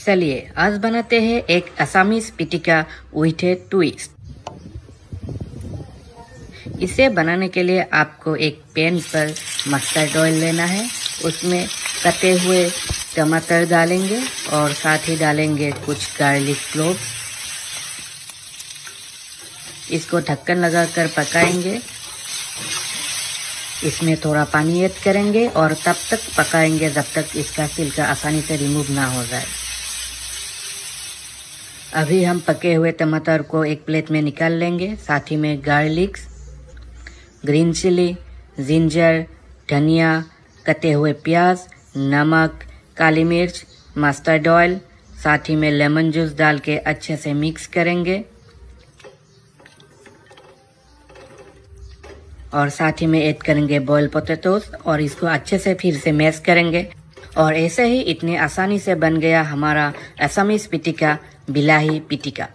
चलिए आज बनाते हैं एक असामीज पिटिका विथ ए ट्विस्ट। इसे बनाने के लिए आपको एक पैन पर मस्टर्ड ऑयल लेना है। उसमें कटे हुए टमाटर डालेंगे और साथ ही डालेंगे कुछ गार्लिक क्लोव। इसको ढक्कन लगाकर पकाएंगे। इसमें थोड़ा पानी ऐड करेंगे और तब तक पकाएंगे जब तक इसका छिलका आसानी से रिमूव ना हो जाए। अभी हम पके हुए टमाटर को एक प्लेट में निकाल लेंगे। साथ ही में गार्लिक, ग्रीन चिली, जिंजर, धनिया, कटे हुए प्याज, नमक, काली मिर्च, मस्टर्ड ऑयल, साथ ही में लेमन जूस डाल के अच्छे से मिक्स करेंगे। और साथ ही में ऐड करेंगे बॉइल्ड पोटैटोस और इसको अच्छे से फिर से मैश करेंगे। और ऐसे ही इतनी आसानी से बन गया हमारा असमीज पिटिका, बिलाही पिटिका।